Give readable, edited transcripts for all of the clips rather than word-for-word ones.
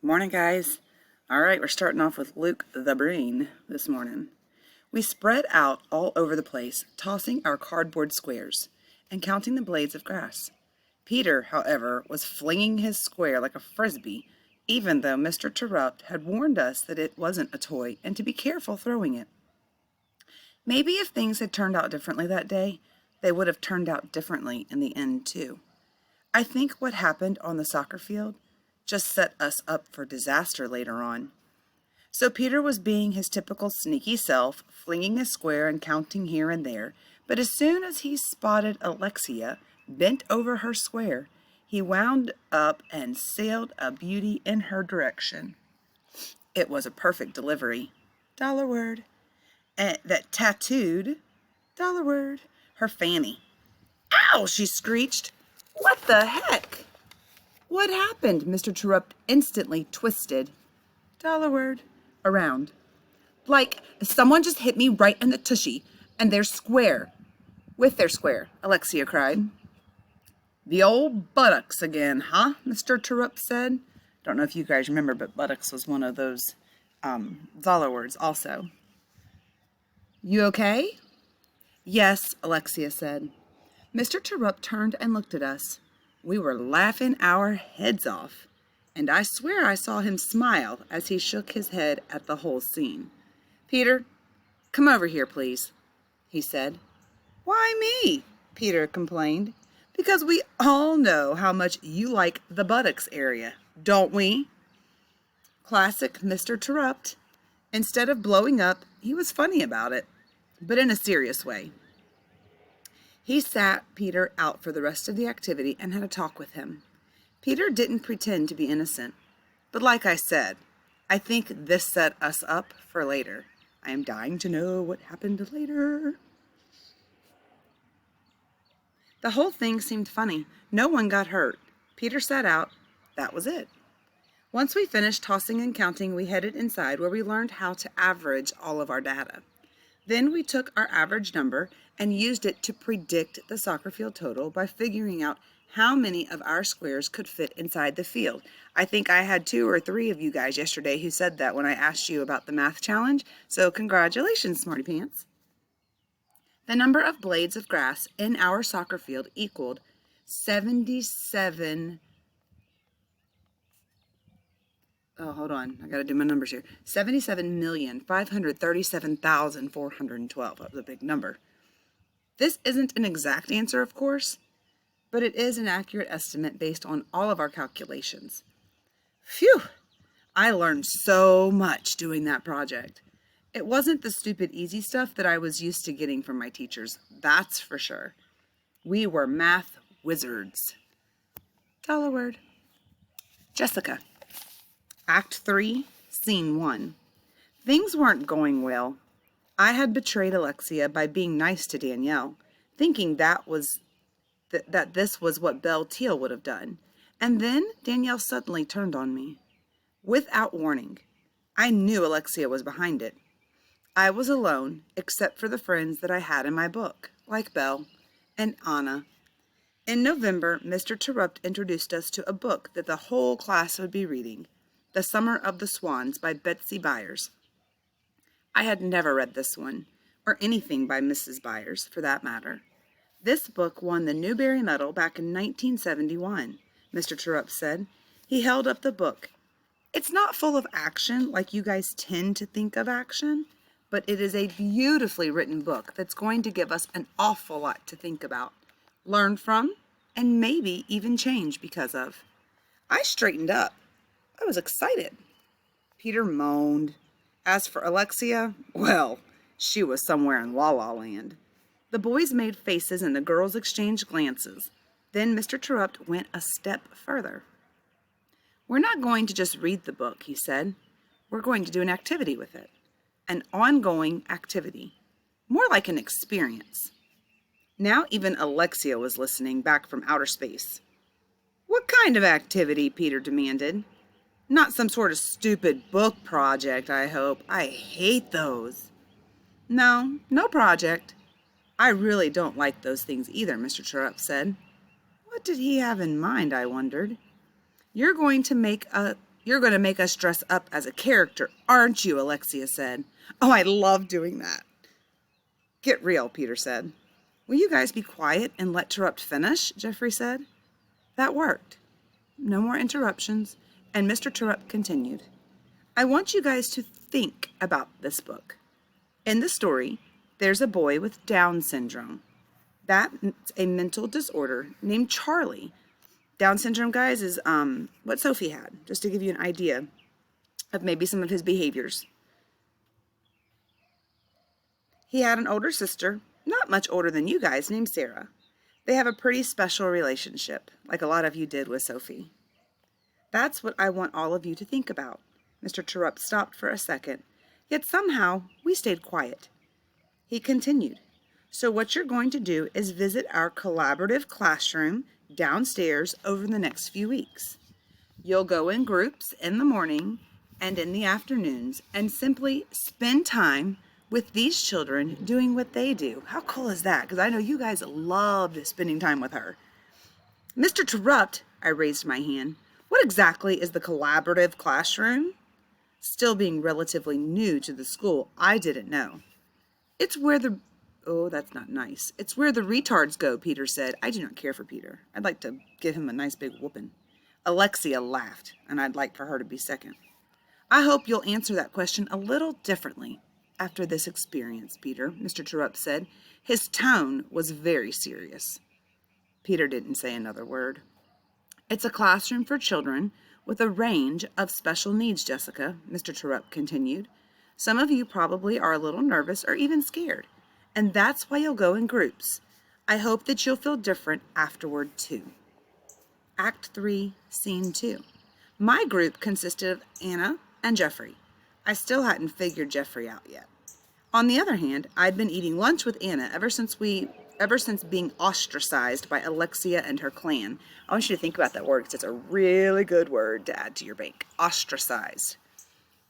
Morning, guys. All right, we're starting off with Luke the Brain this morning. We spread out all over the place, tossing our cardboard squares and counting the blades of grass. Peter, however, was flinging his square like a frisbee, even though Mr. Terrupt had warned us that it wasn't a toy and to be careful throwing it. Maybe if things had turned out differently that day, they would have turned out differently in the end, too. I think what happened on the soccer field just set us up for disaster later on. So Peter was being his typical sneaky self, flinging a square and counting here and there, but as soon as he spotted Alexia bent over her square, he wound up and sailed a beauty in her direction. It was a perfect delivery, dollar word, that tattooed, dollar word, her fanny. Ow, she screeched. What the heck? What happened? Mr. Terrupt instantly twisted, dollar word, around. Like someone just hit me right in the tushy, and they're square. With their square, Alexia cried. The old buttocks again, huh? Mr. Terrupt said. Don't know if you guys remember, but buttocks was one of those dollar words also. You okay? Yes, Alexia said. Mr. Terrupt turned and looked at us. We were laughing our heads off, and I swear I saw him smile as he shook his head at the whole scene. Peter, come over here, please, he said. Why me? Peter complained. Because we all know how much you like the buttocks area, don't we? Classic Mr. Terrupt. Instead of blowing up, he was funny about it, but in a serious way. He sat Peter out for the rest of the activity and had a talk with him. Peter didn't pretend to be innocent, but like I said, I think this set us up for later. I am dying to know what happened later. The whole thing seemed funny. No one got hurt. Peter sat out. That was it. Once we finished tossing and counting, we headed inside where we learned how to average all of our data. Then we took our average number and used it to predict the soccer field total by figuring out how many of our squares could fit inside the field. I think I had 2 or 3 of you guys yesterday who said that when I asked you about the math challenge, so congratulations, smarty pants. The number of blades of grass in our soccer field equaled 77. Oh, hold on. I got to do my numbers here. 77,537,412. That was a big number. This isn't an exact answer, of course, but it is an accurate estimate based on all of our calculations. Phew! I learned so much doing that project. It wasn't the stupid easy stuff that I was used to getting from my teachers, that's for sure. We were math wizards. Dollar word. Jessica. Act 3, Scene 1. Things weren't going well. I had betrayed Alexia by being nice to Danielle, thinking that this was what Belle Teal would have done. And then Danielle suddenly turned on me. Without warning. I knew Alexia was behind it. I was alone, except for the friends that I had in my book, like Belle and Anna. In November, Mr. Terrupt introduced us to a book that the whole class would be reading, The Summer of the Swans by Betsy Byers. I had never read this one, or anything by Mrs. Byers, for that matter. This book won the Newbery Medal back in 1971, Mr. Terrupt said. He held up the book. It's not full of action like you guys tend to think of action, but it is a beautifully written book that's going to give us an awful lot to think about, learn from, and maybe even change because of. I straightened up. I was excited. Peter moaned. As for Alexia, well, she was somewhere in La La Land. The boys made faces and the girls exchanged glances. Then Mr. Terrupt went a step further. We're not going to just read the book, he said. We're going to do an activity with it. An ongoing activity. More like an experience. Now even Alexia was listening back from outer space. What kind of activity? Peter demanded. Not some sort of stupid book project, I hope. I hate those. No project. I really don't like those things either, Mr. Terrupt said. What did he have in mind, I wondered. You're going to make You're going to make us dress up as a character, aren't you? Alexia said. Oh, I love doing that. Get real, Peter said. Will you guys be quiet and let Terrupt finish? Jeffrey said. That worked. No more interruptions, and Mr. Terrupt continued. I want you guys to think about this book. In the story, there's a boy with Down syndrome. That's a mental disorder named Charlie. Down syndrome, guys, is what Sophie had, just to give you an idea of maybe some of his behaviors. He had an older sister, not much older than you guys, named Sarah. They have a pretty special relationship, like a lot of you did with Sophie. That's what I want all of you to think about. Mr. Terrupt stopped for a second, yet somehow we stayed quiet. He continued, so what you're going to do is visit our collaborative classroom downstairs over the next few weeks. You'll go in groups in the morning and in the afternoons and simply spend time with these children doing what they do. How cool is that? Because I know you guys loved spending time with her. Mr. Terrupt, I raised my hand. What exactly is the collaborative classroom? Still being relatively new to the school, I didn't know. It's where the... Oh, that's not nice. It's where the retards go, Peter said. I do not care for Peter. I'd like to give him a nice big whooping. Alexia laughed, and I'd like for her to be second. I hope you'll answer that question a little differently after this experience, Peter, Mr. Terrupt said. His tone was very serious. Peter didn't say another word. It's a classroom for children with a range of special needs, Jessica, Mr. Terrupt continued. Some of you probably are a little nervous or even scared, and that's why you'll go in groups. I hope that you'll feel different afterward, too. Act 3, Scene 2. My group consisted of Anna and Jeffrey. I still hadn't figured Jeffrey out yet. On the other hand, I'd been eating lunch with Anna ever since being ostracized by Alexia and her clan. I want you to think about that word because it's a really good word to add to your bank. Ostracized.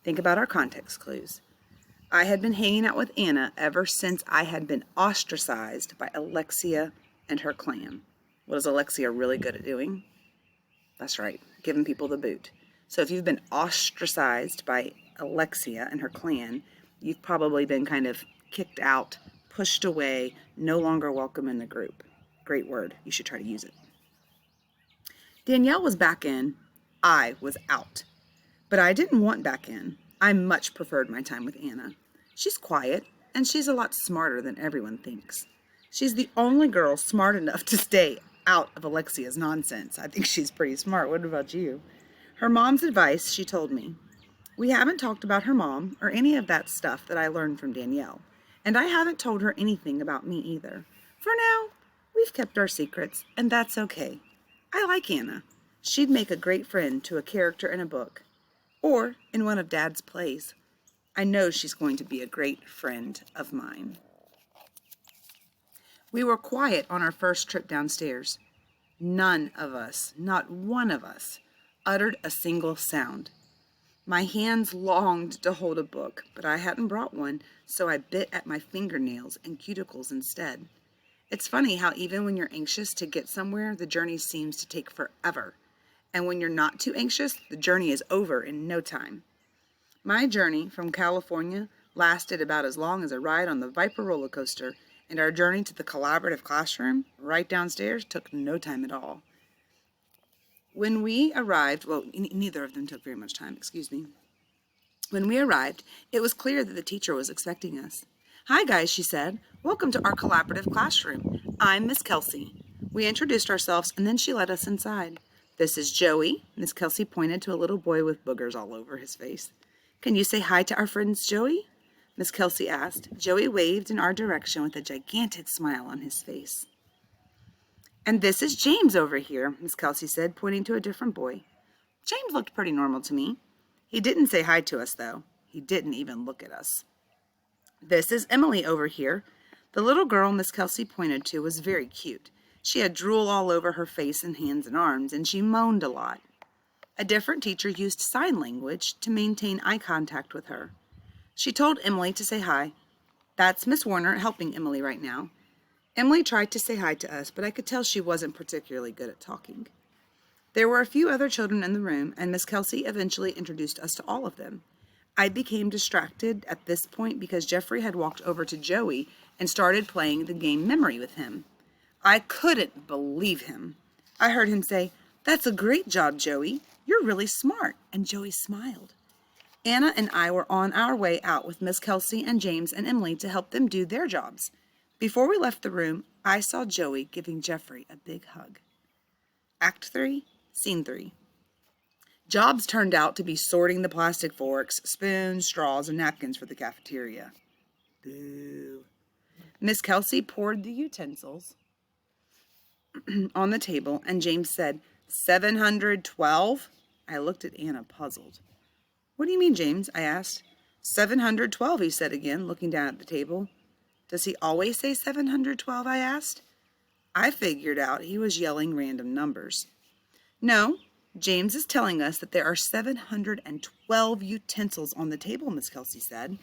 Think about our context clues. I had been hanging out with Anna ever since I had been ostracized by Alexia and her clan. What is Alexia really good at doing? That's right, giving people the boot. So if you've been ostracized by Alexia and her clan, you've probably been kind of kicked out, pushed away, no longer welcome in the group. Great word. You should try to use it. Danielle was back in. I was out. But I didn't want back in. I much preferred my time with Anna. She's quiet, and she's a lot smarter than everyone thinks. She's the only girl smart enough to stay out of Alexia's nonsense. I think she's pretty smart. What about you? Her mom's advice, she told me. We haven't talked about her mom or any of that stuff that I learned from Danielle. And I haven't told her anything about me either. For now, we've kept our secrets, and that's okay. I like Anna. She'd make a great friend to a character in a book, or in one of Dad's plays. I know she's going to be a great friend of mine. We were quiet on our first trip downstairs. None of us, not one of us, uttered a single sound. My hands longed to hold a book, but I hadn't brought one, so I bit at my fingernails and cuticles instead. It's funny how even when you're anxious to get somewhere, the journey seems to take forever. And when you're not too anxious, the journey is over in no time. My journey from California lasted about as long as a ride on the Viper roller coaster, and our journey to the collaborative classroom, right downstairs, took no time at all. When we arrived, neither of them took very much time, excuse me. When we arrived, it was clear that the teacher was expecting us. Hi guys, she said. Welcome to our collaborative classroom. I'm Miss Kelsey. We introduced ourselves and then she led us inside. This is Joey. Miss Kelsey pointed to a little boy with boogers all over his face. Can you say hi to our friends, Joey? Miss Kelsey asked. Joey waved in our direction with a gigantic smile on his face. And this is James over here, Miss Kelsey said, pointing to a different boy. James looked pretty normal to me. He didn't say hi to us, though. He didn't even look at us. This is Emily over here. The little girl Miss Kelsey pointed to was very cute. She had drool all over her face and hands and arms, and she moaned a lot. A different teacher used sign language to maintain eye contact with her. She told Emily to say hi. That's Miss Warner helping Emily right now. Emily tried to say hi to us, but I could tell she wasn't particularly good at talking. There were a few other children in the room, and Miss Kelsey eventually introduced us to all of them. I became distracted at this point because Jeffrey had walked over to Joey and started playing the game Memory with him. I couldn't believe him. I heard him say, "That's a great job, Joey. You're really smart," and Joey smiled. Anna and I were on our way out with Miss Kelsey and James and Emily to help them do their jobs. Before we left the room, I saw Joey giving Jeffrey a big hug. Act 3, Scene 3. Jobs turned out to be sorting the plastic forks, spoons, straws, and napkins for the cafeteria. Boo. Miss Kelsey poured the utensils on the table, and James said, 712? I looked at Anna, puzzled. What do you mean, James? I asked. 712, he said again, looking down at the table. Does he always say 712, I asked. I figured out he was yelling random numbers. No, James is telling us that there are 712 utensils on the table, Miss Kelsey said.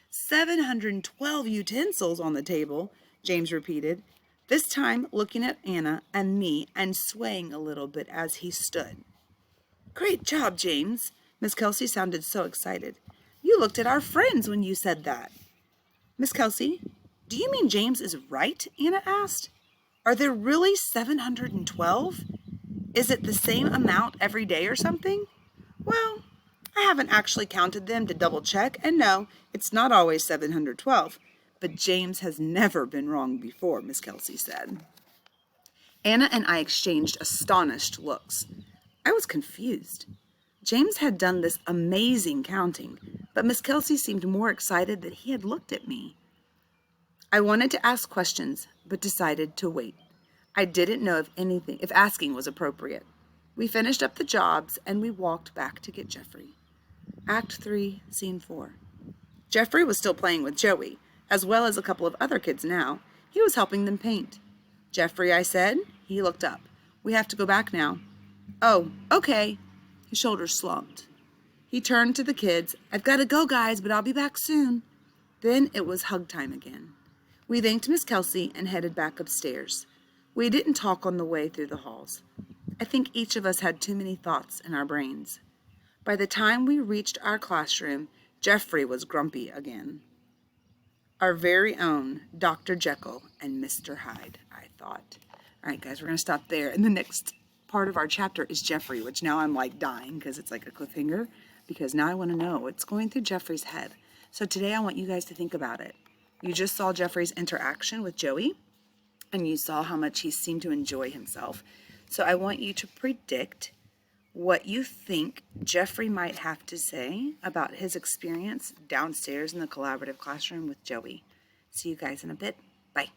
712 utensils on the table, James repeated, this time looking at Anna and me and swaying a little bit as he stood. Great job, James. Miss Kelsey sounded so excited. You looked at our friends when you said that. Miss Kelsey, do you mean James is right? Anna asked. Are there really 712? Is it the same amount every day or something? Well, I haven't actually counted them to double check, and no, it's not always 712. But James has never been wrong before, Miss Kelsey said. Anna and I exchanged astonished looks. I was confused. James had done this amazing counting, but Miss Kelsey seemed more excited that he had looked at me. I wanted to ask questions, but decided to wait. I didn't know if asking was appropriate. We finished up the jobs, and we walked back to get Jeffrey. Act 3, Scene 4. Jeffrey was still playing with Joey, as well as a couple of other kids now. He was helping them paint. Jeffrey, I said. He looked up. We have to go back now. Oh, okay. His shoulders slumped. He turned to the kids. I've got to go, guys, but I'll be back soon. Then it was hug time again. We thanked Miss Kelsey and headed back upstairs. We didn't talk on the way through the halls. I think each of us had too many thoughts in our brains. By the time we reached our classroom, Jeffrey was grumpy again. Our very own Dr. Jekyll and Mr. Hyde, I thought. All right, guys, we're going to stop there. And the next part of our chapter is Jeffrey, which now I'm like dying because it's like a cliffhanger, because now I want to know what's going through Jeffrey's head. So today I want you guys to think about it. You just saw Jeffrey's interaction with Joey, and you saw how much he seemed to enjoy himself. So I want you to predict what you think Jeffrey might have to say about his experience downstairs in the collaborative classroom with Joey. See you guys in a bit. Bye.